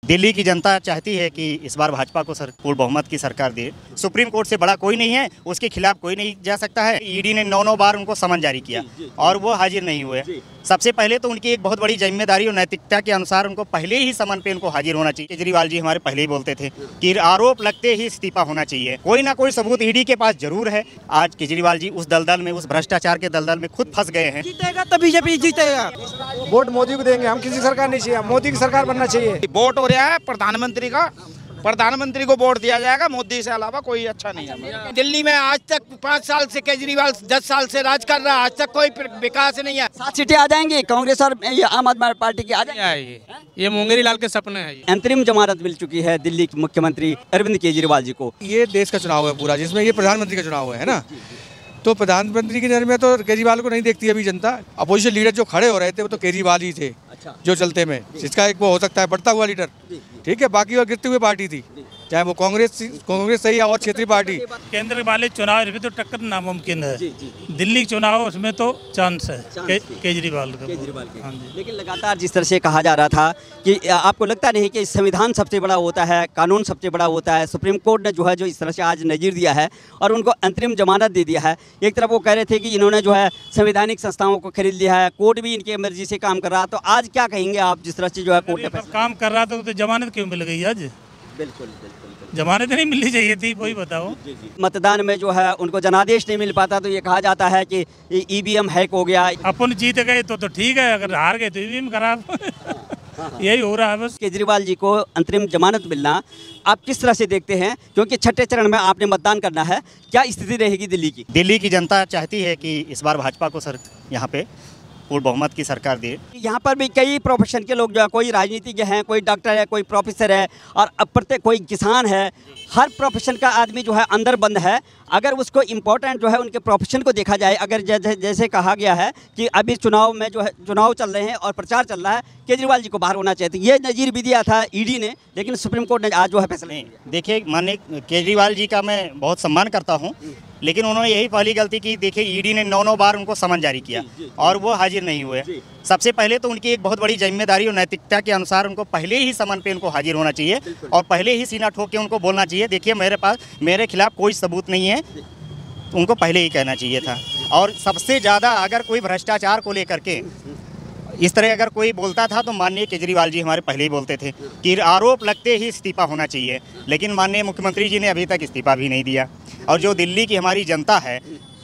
दिल्ली की जनता चाहती है कि इस बार भाजपा को पूर्ण बहुमत की सरकार दे। सुप्रीम कोर्ट से बड़ा कोई नहीं है, उसके खिलाफ कोई नहीं जा सकता है। ईडी ने 9 बार उनको समन जारी किया और वो हाजिर नहीं हुए। सबसे पहले तो उनकी एक बहुत बड़ी जिम्मेदारी और नैतिकता के अनुसार उनको पहले ही समन पे उनको हाजिर होना चाहिए। केजरीवाल जी हमारे पहले ही बोलते थे कि आरोप लगते ही इस्तीफा होना चाहिए। कोई ना कोई सबूत ईडी के पास जरूर है। आज केजरीवाल जी उस दलदल में, उस भ्रष्टाचार के दलदल में खुद फंस गए हैं। जीतेगा तो बीजेपी जीतेगा। वोट मोदी को देंगे, हम किसी सरकार नहीं चाहिए, मोदी की सरकार बनना चाहिए। वोट हो रहा है प्रधानमंत्री का, प्रधानमंत्री को वोट दिया जाएगा। मोदी से अलावा कोई अच्छा नहीं है। दिल्ली में आज तक 5 साल से केजरीवाल 10 साल से राज कर रहा है, आज तक कोई विकास नहीं है। 7 सीटें आ जाएंगी कांग्रेस और आम आदमी पार्टी की आ जाएंगी। ये मुंगेरी लाल के सपने हैं। अंतरिम जमानत मिल चुकी है दिल्ली के मुख्यमंत्री अरविंद केजरीवाल जी को। ये देश का चुनाव है पूरा, जिसमें ये प्रधानमंत्री का चुनाव है ना, तो प्रधानमंत्री की नज़र में तो केजरीवाल को नहीं देखती अभी जनता। अपोजिशन लीडर जो खड़े हो रहे थे वो तो केजरीवाल ही थे। जो चलते में इसका एक वो हो सकता है बढ़ता हुआ लीडर, ठीक है, बाकी वो गिरती हुई पार्टी थी, चाहे वो कांग्रेस सही या और क्षेत्रीय पार्टी। केंद्र वाले चुनाव में तो टक्कर नामुमकिन है। दिल्ली चुनाव उसमें तो चांस है केजरीवाल का। हाँ जी। लेकिन लगातार जिस तरह से कहा जा रहा था कि आपको लगता नहीं कि संविधान सबसे बड़ा होता है, कानून सबसे बड़ा होता है। सुप्रीम कोर्ट ने जो है जो इस तरह से आज नज़ीर दिया है और उनको अंतरिम जमानत दे दिया है। एक तरफ वो कह रहे थे कि इन्होंने जो है संवैधानिक संस्थाओं को खरीद लिया है, कोर्ट भी इनकी मर्जी से काम कर रहा। तो आज क्या कहेंगे आप, जिस तरह से जो है कोर्ट ने काम कर रहा था तो जमानत क्यों मिल गई आज? बिल्कुल जमानत नहीं मिलनी चाहिए थी, कोई बताओ। मतदान में जो है उनको जनादेश नहीं मिल पाता तो ये कहा जाता है कि ईवीएम हैक हो गया। अपन जीत गए तो ठीक है, अगर हार गए तो ईवीएम खराब। यही हो रहा है बस। केजरीवाल जी को अंतरिम जमानत मिलना आप किस तरह से देखते हैं, क्योंकि छठे चरण में आपने मतदान करना है, क्या स्थिति रहेगी दिल्ली की? दिल्ली की जनता चाहती है कि इस बार भाजपा को यहाँ पे पूर्ण बहुमत की सरकार दे। यहाँ पर भी कई प्रोफेशन के लोग जो है, कोई राजनीतिज्ञ हैं, कोई डॉक्टर है, कोई प्रोफेसर है और प्रत्येक कोई किसान है। हर प्रोफेशन का आदमी जो है अंदर बंद है। अगर उसको इम्पोर्टेंट जो है उनके प्रोफेशन को देखा जाए, अगर जैसे कहा गया है कि अभी चुनाव में जो है चुनाव चल रहे हैं और प्रचार चल रहा है, केजरीवाल जी को बाहर होना चाहिए। ये नज़ीर भी दिया था ईडी ने, लेकिन सुप्रीम कोर्ट ने आज जो है फैसला नहीं। देखिए, माननीय केजरीवाल जी का मैं बहुत सम्मान करता हूँ, लेकिन उन्होंने यही पहली गलती की। देखिए, ईडी ने 9 बार उनको समन जारी किया और वो हाजिर नहीं हुए। सबसे पहले तो उनकी एक बहुत बड़ी जिम्मेदारी और नैतिकता के अनुसार उनको पहले ही समन पे उनको हाजिर होना चाहिए और पहले ही सीना ठोक के उनको बोलना चाहिए, देखिए मेरे खिलाफ कोई सबूत नहीं है, तो उनको पहले ही कहना चाहिए था। और सबसे ज़्यादा अगर कोई भ्रष्टाचार को लेकर के इस तरह अगर कोई बोलता था तो माननीय केजरीवाल जी हमारे पहले ही बोलते थे कि आरोप लगते ही इस्तीफा होना चाहिए, लेकिन माननीय मुख्यमंत्री जी ने अभी तक इस्तीफा भी नहीं दिया। और जो दिल्ली की हमारी जनता है,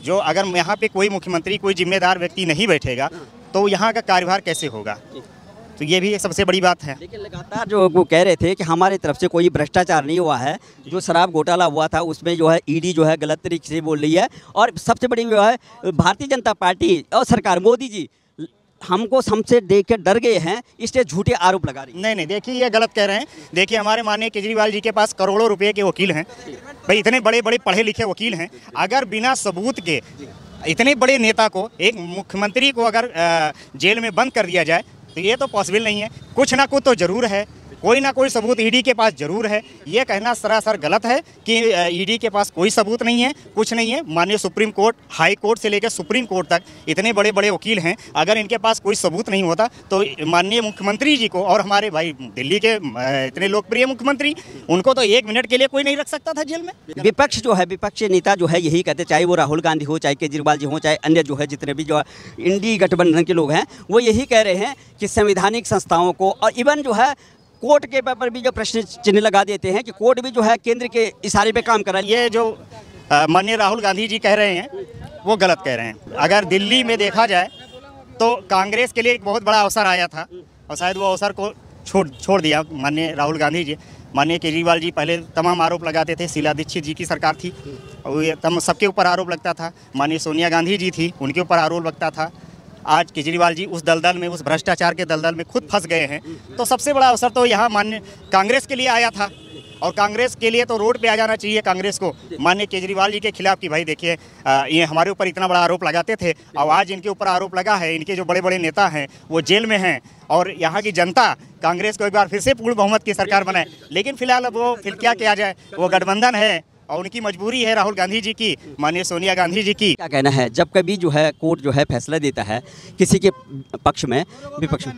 जो अगर यहाँ पे कोई मुख्यमंत्री, कोई जिम्मेदार व्यक्ति नहीं बैठेगा तो यहाँ का कार्यभार कैसे होगा? तो ये भी एक सबसे बड़ी बात है। लेकिन लगातार जो वो कह रहे थे कि हमारी तरफ से कोई भ्रष्टाचार नहीं हुआ है, जो शराब घोटाला हुआ था उसमें जो है ईडी जो है गलत तरीके से बोल रही है। और सबसे बड़ी जो है भारतीय जनता पार्टी और सरकार, मोदी जी हमको हमसे देख के डर गए हैं, इसलिए झूठे आरोप लगा रही। नहीं, देखिए ये गलत कह रहे हैं। देखिए, हमारे माननीय केजरीवाल जी के पास करोड़ों रुपए के वकील हैं भाई, इतने बड़े बड़े पढ़े लिखे वकील हैं। अगर बिना सबूत के इतने बड़े नेता को, एक मुख्यमंत्री को अगर जेल में बंद कर दिया जाए तो ये तो पॉसिबल नहीं है। कुछ ना कुछ तो ज़रूर है, कोई ना कोई सबूत ईडी के पास जरूर है। ये कहना सरासर गलत है कि ईडी के पास कोई सबूत नहीं है, कुछ नहीं है। माननीय सुप्रीम कोर्ट, हाई कोर्ट से लेकर सुप्रीम कोर्ट तक इतने बड़े बड़े वकील हैं, अगर इनके पास कोई सबूत नहीं होता तो माननीय मुख्यमंत्री जी को और हमारे भाई दिल्ली के इतने लोकप्रिय मुख्यमंत्री, उनको तो 1 मिनट के लिए कोई नहीं रख सकता था जेल में। विपक्ष जो है, विपक्षी नेता जो है यही कहते, चाहे वो राहुल गांधी हो, चाहे केजरीवाल जी हो, चाहे अन्य जो है जितने भी जो है इंडी गठबंधन के लोग हैं, वो यही कह रहे हैं कि संवैधानिक संस्थाओं को, और इवन जो है कोर्ट के पेपर भी जो प्रश्न चिन्ह लगा देते हैं कि कोर्ट भी जो है केंद्र के इशारे पे काम कर रहा है। ये जो माननीय राहुल गांधी जी कह रहे हैं वो गलत कह रहे हैं। अगर दिल्ली में देखा जाए तो कांग्रेस के लिए एक बहुत बड़ा अवसर आया था और शायद वो अवसर को छोड़ दिया माननीय राहुल गांधी जी। माननीय केजरीवाल जी पहले तमाम आरोप लगाते थे, शीला दीक्षित जी की सरकार थी और सबके ऊपर आरोप लगता था। माननीय सोनिया गांधी जी थी, उनके ऊपर आरोप लगता था। आज केजरीवाल जी उस दलदल में, उस भ्रष्टाचार के दलदल में खुद फंस गए हैं। तो सबसे बड़ा अवसर तो यहाँ माननीय कांग्रेस के लिए आया था और कांग्रेस के लिए तो रोड पे आ जाना चाहिए कांग्रेस को माननीय केजरीवाल जी के खिलाफ कि भाई देखिए ये हमारे ऊपर इतना बड़ा आरोप लगाते थे और आज इनके ऊपर आरोप लगा है, इनके जो बड़े बड़े नेता हैं वो जेल में हैं और यहाँ की जनता कांग्रेस को एक बार फिर से पूर्ण बहुमत की सरकार बनाए। लेकिन फिलहाल अब वो फिर क्या किया जाए, वो गठबंधन है और उनकी मजबूरी है राहुल गांधी जी की, माननीय सोनिया गांधी जी की। क्या कहना है, जब कभी जो है कोर्ट जो है फैसला देता है किसी के पक्ष में, विपक्ष में,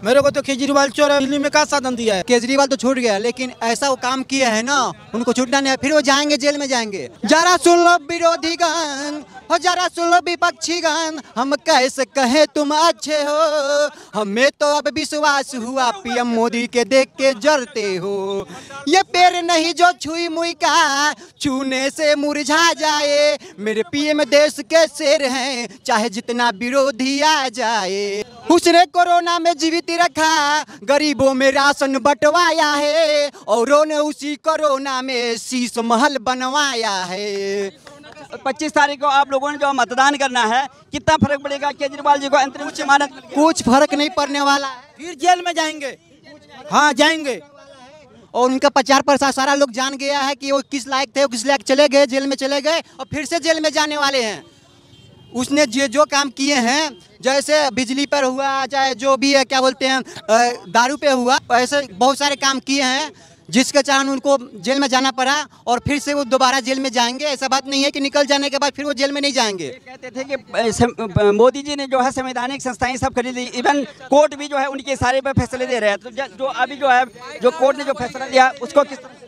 मेरे को तो केजरीवाल चोर है, दिल्ली में क्या साधन दिया है। केजरीवाल तो छूट गया, लेकिन ऐसा वो काम किया है ना, उनको छूटना नहीं है, फिर वो जाएंगे, जेल में जाएंगे। जरा सुन लो विरोधी गण, हो जरा सुन लो विपक्षी गण, हम कैसे कहे तुम अच्छे हो, हमें तो अब विश्वास हुआ पीएम मोदी के देख के जलते हो। ये पेड़ नहीं जो छुई मुई का, छूने से मुरझा जाए, मेरे पीएम देश के शेर हैं, चाहे जितना विरोधी आ जाए। उसने कोरोना में जीवित रखा, गरीबों में राशन बंटवाया है, औरों ने उसी कोरोना में शीश महल बनवाया है। 25 तारीख को आप लोगों ने जो मतदान करना है, कितना फर्क पड़ेगा केजरीवाल जी को अंतरिम जमानत? कुछ फर्क नहीं पड़ने वाला है, फिर जेल में जाएंगे। हाँ जाएंगे। और उनका प्रचार प्रसार सारा लोग जान गया है कि वो किस लायक थे, वो किस लायक चले गए, जेल में चले गए और फिर से जेल में जाने वाले हैं। उसने जो काम किए हैं, जैसे बिजली पर हुआ, चाहे जो भी है क्या बोलते हैं दारू पे हुआ, ऐसे बहुत सारे काम किए हैं जिसके कारण उनको जेल में जाना पड़ा और फिर से वो दोबारा जेल में जाएंगे। ऐसा बात नहीं है कि निकल जाने के बाद फिर वो जेल में नहीं जाएंगे। कहते थे कि मोदी जी ने जो है संवैधानिक संस्थाएं सब खरीद ली, इवन कोर्ट भी जो है उनके इशारे पर फैसले दे रहे हैं। तो जो अभी जो है जो कोर्ट ने जो फैसला दिया उसको किस तरह?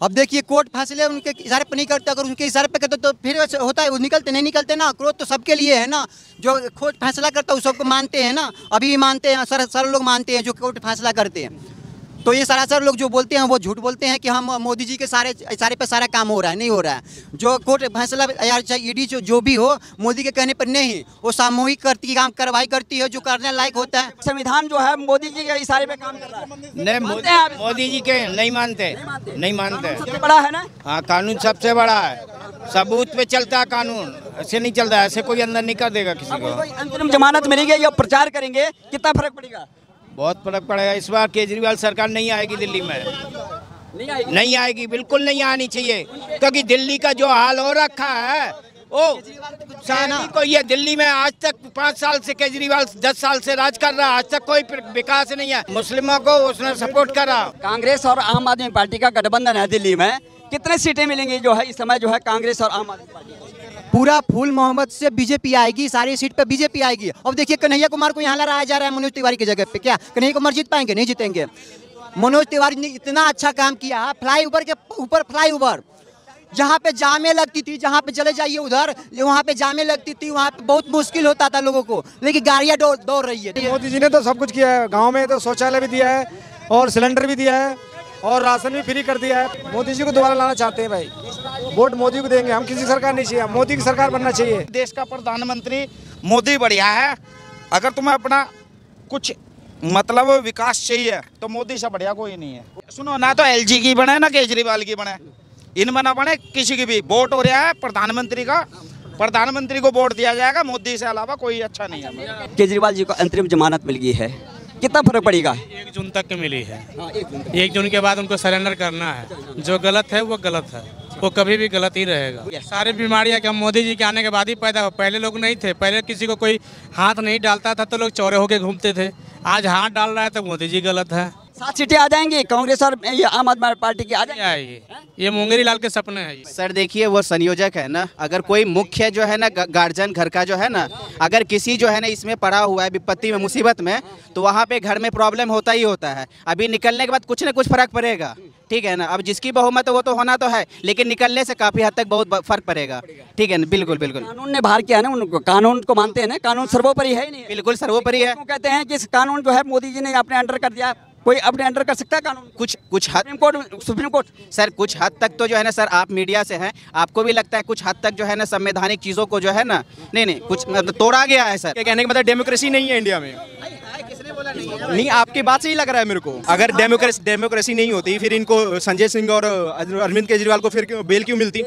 अब देखिए, कोर्ट फैसले उनके इशारे पर नहीं करते, अगर उनके इशारे पर करते तो फिर होता है वो निकलते नहीं निकलते ना। क्रोध तो सबके लिए है ना, जो कोर्ट फैसला करता है उस सबको मानते हैं ना, अभी भी मानते हैं, सारे लोग मानते हैं जो कोर्ट फैसला करते हैं। तो ये सरासर लोग जो बोलते हैं वो झूठ बोलते हैं कि हम मोदी जी के इशारे पे सारा काम हो रहा है, नहीं हो रहा है। जो कोर्ट फैसला या ईडी जो भी हो, मोदी के कहने पर नहीं, वो सामूहिक कार्रवाई करती है जो करने लायक होता है। संविधान जो है मोदी जी के इशारे पे काम कर रहा है। नहीं, मोदी जी के नहीं मानते। सबसे बड़ा है ना, हाँ कानून सबसे बड़ा है, सबूत पे चलता है कानून, ऐसे नहीं चलता है, ऐसे कोई अंदर नहीं कर देगा किसी को। अंतरिम जमानत मिलेगी या प्रचार करेंगे, कितना फर्क पड़ेगा? बहुत फर्क पड़ेगा। इस बार केजरीवाल सरकार नहीं आएगी दिल्ली में, नहीं आएगी, बिल्कुल नहीं आनी चाहिए, क्योंकि दिल्ली का जो हाल हो रखा है वो शादी को, ये दिल्ली में आज तक 5 साल से केजरीवाल 10 साल से राज कर रहा है, आज तक कोई विकास नहीं है। मुस्लिमों को उसने सपोर्ट करा। कांग्रेस और आम आदमी पार्टी का गठबंधन है दिल्ली में, कितने सीटें मिलेंगी जो है इस समय जो है कांग्रेस और आम आदमी पार्टी? पूरा फूल मोहम्मद से बीजेपी आएगी, सारी सीट पे बीजेपी आएगी। अब देखिए, कन्हैया कुमार को यहाँ लाया जा रहा है मनोज तिवारी की जगह पे, क्या कन्हैया कुमार जीत पाएंगे? नहीं जीतेंगे। मनोज तिवारी ने इतना अच्छा काम किया, फ्लाईओवर के ऊपर फ्लाईओवर, जहाँ पे जामे लगती थी, जहाँ पे चले जाइए उधर, वहाँ पे जामे लगती थी, वहाँ पे बहुत मुश्किल होता था लोगों को, लेकिन गाड़ियाँ दौड़ रही है। मोदी जी ने तो सब कुछ किया है, गाँव में तो शौचालय भी दिया है और सिलेंडर भी दिया है और राशन भी फ्री कर दिया है। मोदी जी को दोबारा लाना चाहते हैं भाई, वोट मोदी को देंगे हम, किसी सरकार नहीं चाहिए, मोदी की सरकार बनना चाहिए। देश का प्रधानमंत्री मोदी बढ़िया है। अगर तुम्हें अपना कुछ मतलब विकास चाहिए तो मोदी से बढ़िया कोई नहीं है। सुनो ना, तो एलजी की बने ना केजरीवाल की बने, इनमें ना बने किसी की भी। वोट हो रहा है प्रधानमंत्री का, प्रधानमंत्री को वोट दिया जाएगा, मोदी से अलावा कोई अच्छा नहीं है। केजरीवाल जी को अंतरिम जमानत मिल गई है, कितना फर्क पड़ेगा? 1 जून तक की मिली है। 1 जून के बाद उनको सरेंडर करना है, जो गलत है वो गलत है, वो कभी भी गलत ही रहेगा। सारी बीमारियां क्या मोदी जी के आने के बाद ही पैदा हो, पहले लोग नहीं थे, पहले किसी को कोई हाथ नहीं डालता था तो लोग चौड़े होके घूमते थे, आज हाथ डाल रहा है तो मोदी जी गलत है। 7 सीटें आ जाएंगी कांग्रेस और ये आम आदमी पार्टी की आ जाएगी। ये मुंगेरी लाल के सपने हैं। सर देखिए, वो संयोजक है ना, अगर कोई मुख्य जो है ना गार्जियन घर का जो है ना, अगर किसी जो है ना इसमें पड़ा हुआ है विपत्ति में, मुसीबत में, तो वहाँ पे घर में प्रॉब्लम होता ही होता है। अभी निकलने के बाद कुछ ना कुछ फर्क पड़ेगा, ठीक है ना। अब जिसकी बहुमत वो तो होना तो है, लेकिन निकलने से काफी हद तक बहुत फर्क पड़ेगा, ठीक है ना। बिल्कुल बिल्कुल, कानून ने बाहर किया ना, उनको कानून को मानते हैं ना, कानून सर्वोपरि है ही नहीं। बिल्कुल सर्वोपरि है। कहते हैं कि इस कानून जो है मोदी जी ने अपने अंडर कर दिया, कोई अपने अंडर कर सकता है कानून? कुछ हद सुप्रीम कोर्ट सर, कुछ हद तक तो जो है ना सर, आप मीडिया से हैं, आपको भी लगता है कुछ हद तक जो है ना संवैधानिक चीजों को जो है ना, नहीं कुछ तोड़ा गया है सर। कहने का मतलब डेमोक्रेसी नहीं है इंडिया में। नहीं, आपकी बात से ही लग रहा है मेरे को। अगर डेमोक्रेसी नहीं होती फिर इनको संजय सिंह और अरविंद केजरीवाल को फिर बेल क्यों मिलती?